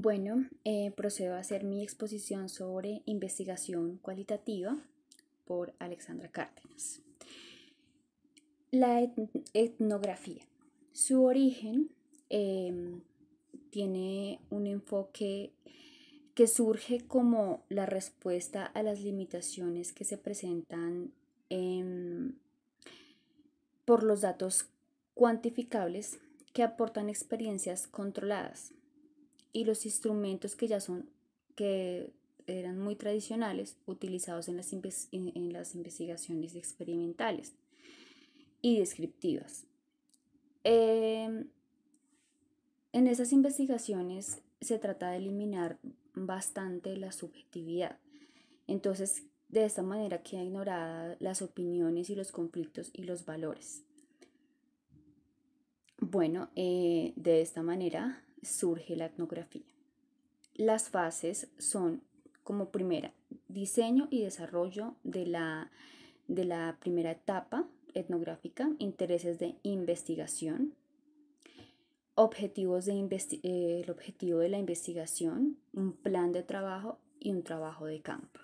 Bueno, procedo a hacer mi exposición sobre investigación cualitativa por Alexandra Cárdenas. La etnografía. Su origen tiene un enfoque que surge como la respuesta a las limitaciones que se presentan por los datos cuantificables que aportan experiencias controladas y los instrumentos que eran muy tradicionales utilizados en las investigaciones experimentales y descriptivas. En esas investigaciones se trata de eliminar bastante la subjetividad. Entonces, de esta manera queda ignorada las opiniones y los conflictos y los valores. Bueno, de esta manera surge la etnografía. Las fases son, como primera, diseño y desarrollo de la primera etapa etnográfica, intereses de investigación, el objetivo de la investigación, un plan de trabajo y un trabajo de campo.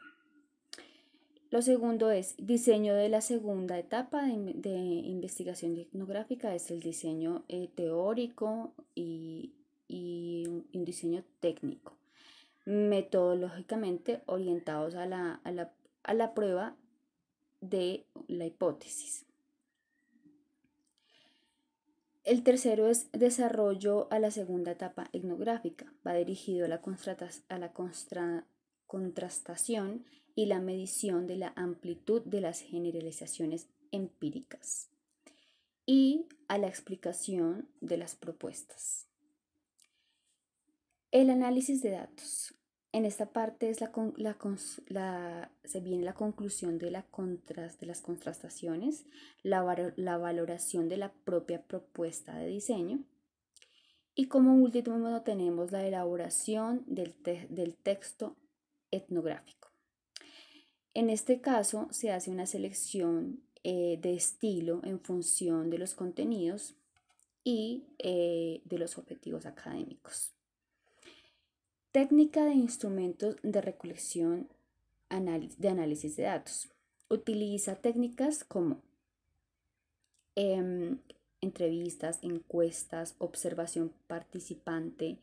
Lo segundo es diseño de la segunda etapa de investigación etnográfica, es el diseño teórico y un diseño técnico, metodológicamente orientados a la prueba de la hipótesis. El tercero es desarrollo a la segunda etapa etnográfica. Va dirigido a la contrastación y la medición de la amplitud de las generalizaciones empíricas y a la explicación de las propuestas. El análisis de datos. En esta parte es se viene la conclusión de las contrastaciones, la valoración de la propia propuesta de diseño y como último tenemos la elaboración del texto etnográfico. En este caso se hace una selección de estilo en función de los contenidos y de los objetivos académicos. Técnica de instrumentos de recolección de análisis de datos. Utiliza técnicas como entrevistas, encuestas, observación participante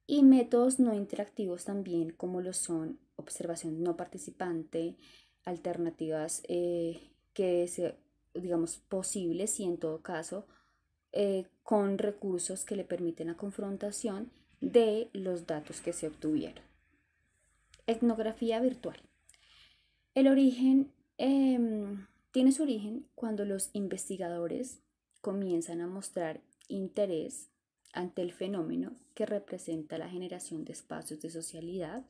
y métodos no interactivos también, como lo son observación no participante, alternativas que sean, digamos, posibles y en todo caso con recursos que le permiten la confrontación de los datos que se obtuvieron. Etnografía virtual. El origen tiene su origen cuando los investigadores comienzan a mostrar interés ante el fenómeno que representa la generación de espacios de socialidad,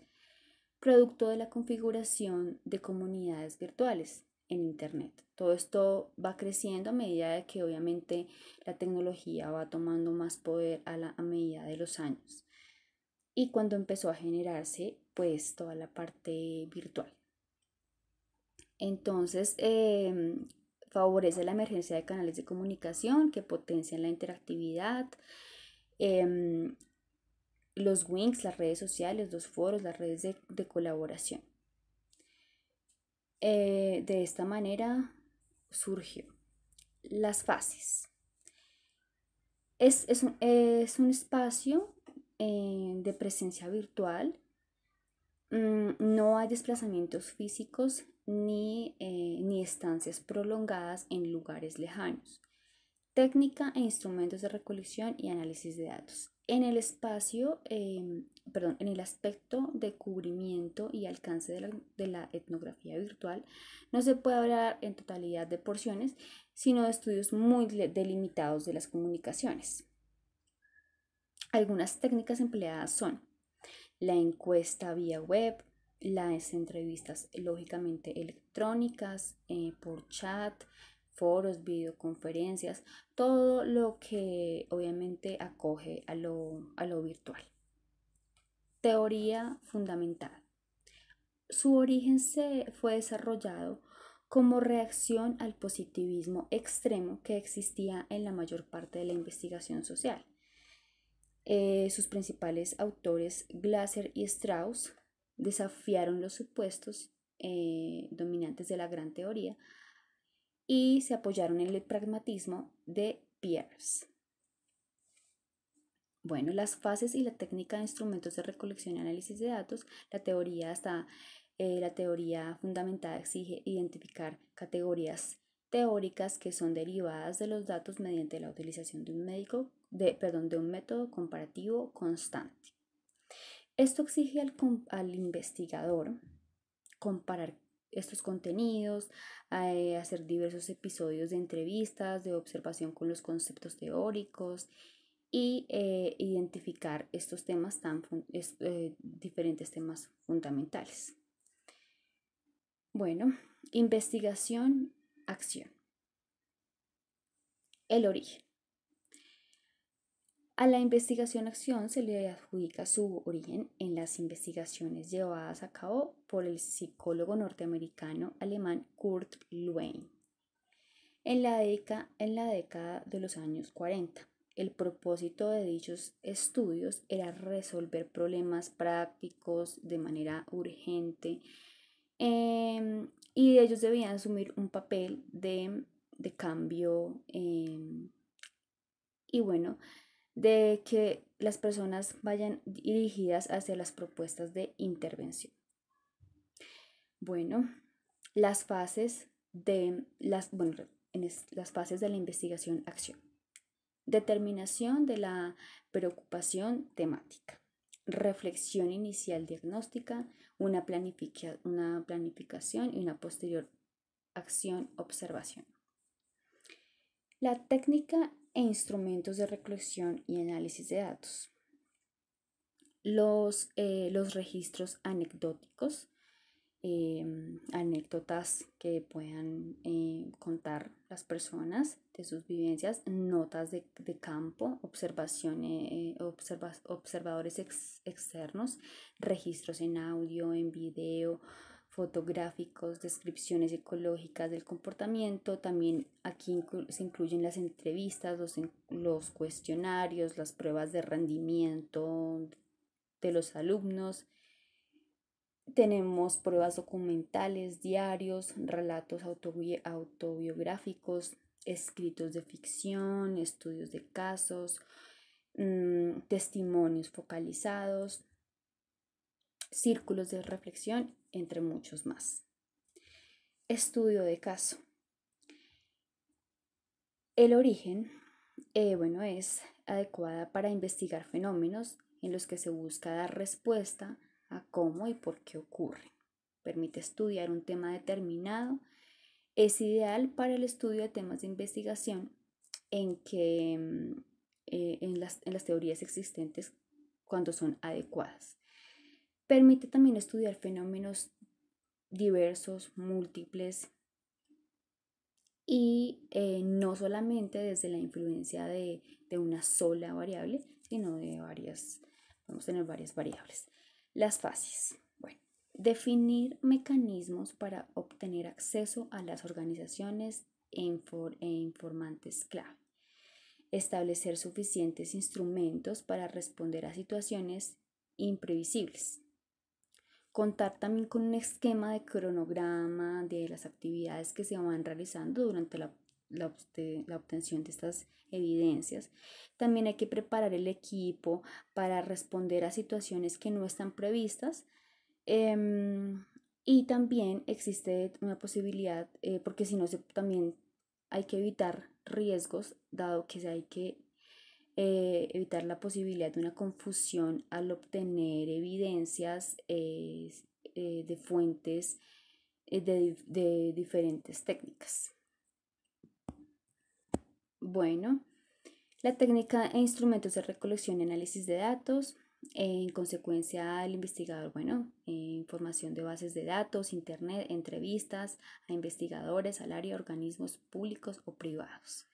producto de la configuración de comunidades virtuales en Internet. Todo esto va creciendo a medida de que obviamente la tecnología va tomando más poder a medida de los años. Y cuando empezó a generarse pues toda la parte virtual. Entonces favorece la emergencia de canales de comunicación que potencian la interactividad, los WINCs, las redes sociales, los foros, las redes de colaboración. De esta manera surgió las fases. Es un espacio de presencia virtual. No hay desplazamientos físicos ni estancias prolongadas en lugares lejanos. Técnica e instrumentos de recolección y análisis de datos. En el en el aspecto de cubrimiento y alcance de la etnografía virtual, no se puede hablar en totalidad de porciones, sino de estudios muy delimitados de las comunicaciones. Algunas técnicas empleadas son la encuesta vía web, las entrevistas lógicamente electrónicas, por chat, foros, videoconferencias, todo lo que obviamente acoge a lo virtual. Teoría fundamental. Su origen fue desarrollado como reacción al positivismo extremo que existía en la mayor parte de la investigación social. Sus principales autores, Glasser y Strauss, desafiaron los supuestos dominantes de la gran teoría y se apoyaron en el pragmatismo de Peirce. Bueno, las fases y la técnica de instrumentos de recolección y análisis de datos. La teoría fundamentada exige identificar categorías teóricas que son derivadas de los datos mediante la utilización de un método comparativo constante. Esto exige al investigador comparar estos contenidos, hacer diversos episodios de entrevistas, de observación con los conceptos teóricos y identificar estos temas diferentes temas fundamentales. Bueno, investigación, acción. El origen. A la investigación-acción se le adjudica su origen en las investigaciones llevadas a cabo por el psicólogo norteamericano alemán Kurt Lewin en la década de los años 40. El propósito de dichos estudios era resolver problemas prácticos de manera urgente y ellos debían asumir un papel de cambio y bueno, de que las personas vayan dirigidas hacia las propuestas de intervención. Bueno, las fases de las fases de la investigación-acción. Determinación de la preocupación temática. Reflexión inicial diagnóstica, una planificación y una posterior acción-observación. La técnica e instrumentos de recolección y análisis de datos. Los registros anecdóticos, anécdotas que puedan contar las personas de sus vivencias, notas de campo, observadores externos, registros en audio, en video, fotográficos, descripciones ecológicas del comportamiento. También aquí se incluyen las entrevistas, los cuestionarios, las pruebas de rendimiento de los alumnos. Tenemos pruebas documentales, diarios, relatos autobiográficos, escritos de ficción, estudios de casos, testimonios focalizados, círculos de reflexión, entre muchos más. Estudio de caso. El origen, es adecuada para investigar fenómenos en los que se busca dar respuesta a cómo y por qué ocurren. Permite estudiar un tema determinado. Es ideal para el estudio de temas de investigación en las teorías existentes cuando son adecuadas. Permite también estudiar fenómenos diversos, múltiples y no solamente desde la influencia de una sola variable, sino podemos tener varias variables. Las fases. Bueno, definir mecanismos para obtener acceso a las organizaciones e informantes clave. Establecer suficientes instrumentos para responder a situaciones imprevisibles. Contar también con un esquema de cronograma de las actividades que se van realizando durante la obtención de estas evidencias. También hay que preparar el equipo para responder a situaciones que no están previstas. Y también existe una posibilidad, porque si no, también hay que evitar riesgos, dado que hay que evitar la posibilidad de una confusión al obtener evidencias de fuentes de diferentes técnicas. Bueno, la técnica e instrumentos de recolección y análisis de datos. En consecuencia, el investigador, información de bases de datos, internet, entrevistas a investigadores, al área, organismos públicos o privados.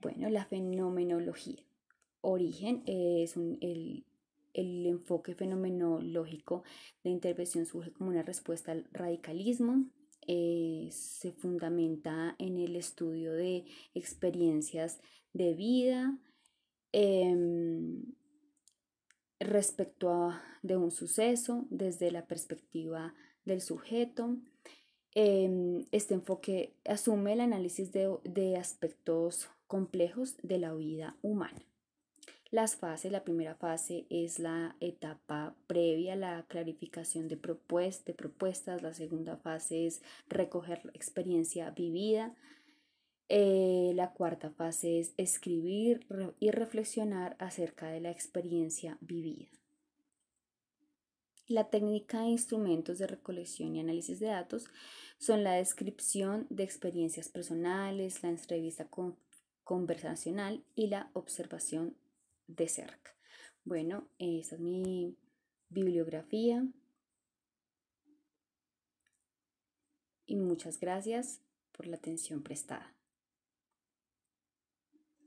Bueno, la fenomenología. Origen es el enfoque fenomenológico de intervención surge como una respuesta al radicalismo. Se fundamenta en el estudio de experiencias de vida respecto de un suceso desde la perspectiva del sujeto. Este enfoque asume el análisis de aspectos complejos de la vida humana. Las fases, la primera fase es la etapa previa a la clarificación de propuestas, la segunda fase es recoger la experiencia vivida, la cuarta fase es escribir y reflexionar acerca de la experiencia vivida. La técnica e instrumentos de recolección y análisis de datos son la descripción de experiencias personales, la entrevista conversacional y la observación de cerca. Bueno, esta es mi bibliografía y muchas gracias por la atención prestada.